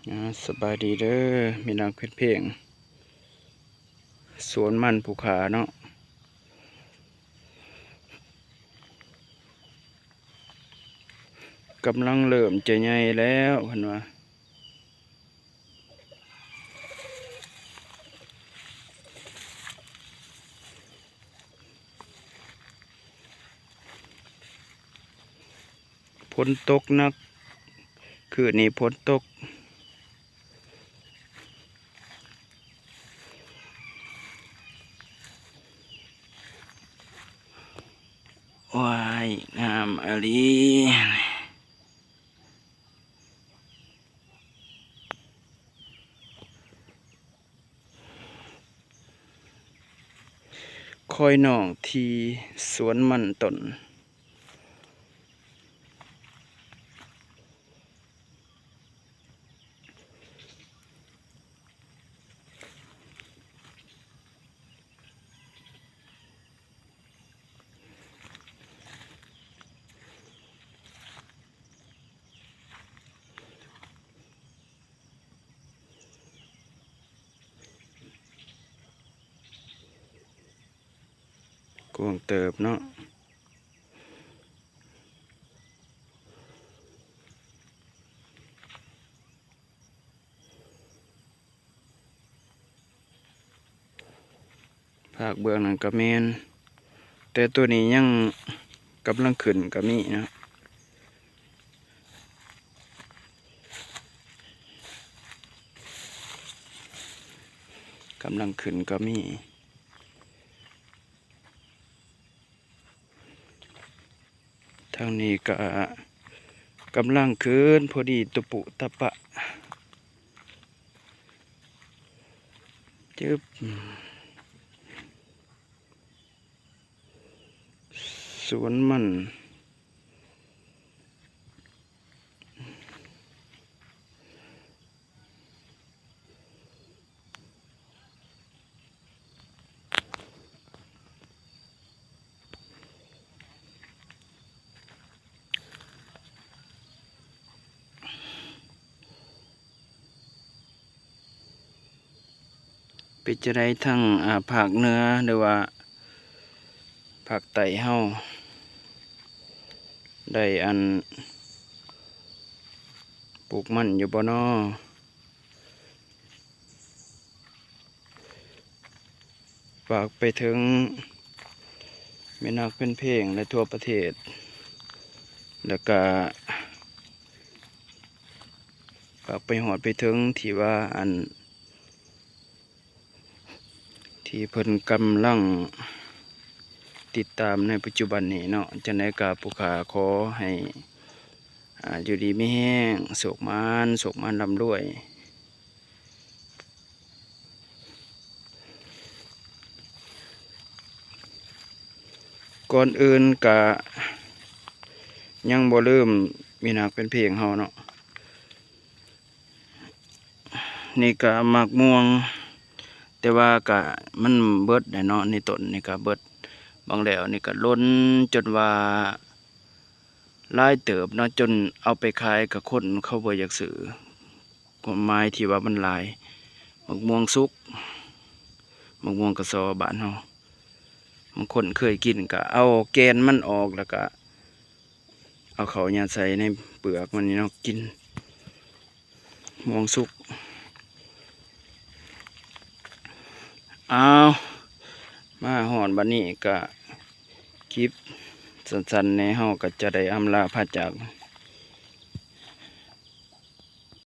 สบายดีเด้อมีนางเพชรเพ่งสวนมันภูขาเนาะกำลังเริ่มจะใหญ่แล้วเห็นว่าฝนตกหนักคืนนี้ฝนตกว้ายงามอลีคอยน้องที่สวนมันต้นกวงเติบเนาะภาคเบื้องนั้นก็แม่นแต่ตัวนี้ยังกำลังขึ้นก็มีนะกำลังขึ้นก็มีทางนี้ก็กำลังขึ้นพอดีตุปุตะปะจึบสวนมันเป็นจะได้ทั้งภาคเหนือหรือว่าภาคใต้เฮาได้ปลูกมันอยู่บ่น้อฝากไปถึงแม่นักเป็นเพลงในทั่วประเทศแล้วก็ฝากไปหอดไปถึงที่ว่าที่เพิ่นกำลังติดตามในปัจจุบันนี้เนาะจังได๋ก็ผู้ขาขอให้อยู่ดีมีแห้งโศกมานร่ำรวยก่อนอื่นก็ยังบ่ลืมมีนักเป็นเพลงเฮาเนาะนี่ก็มักม่วงแต่ว่าก็มันเบิดได้เนาะในต้นนี่ก็เบิดบางแล้วนี่ก็ล้นจนว่าหลายเติบเนาะจนเอาไปขายกับคนเขาบ่อยากซื้อความหมายที่ว่ามันหลายมักม่วงสุกมักม่วงกระสอบ้านเฮาบางคนเคยกินก็เอาแกนมันออกแล้วก็เอาเขายัดใส่ในเปลือกมันนี่เนาะกินม่วงสุกมาหอนบัดนี้ก็คลิปสั้นๆในเฮาก็จะได้อำลาพระจาก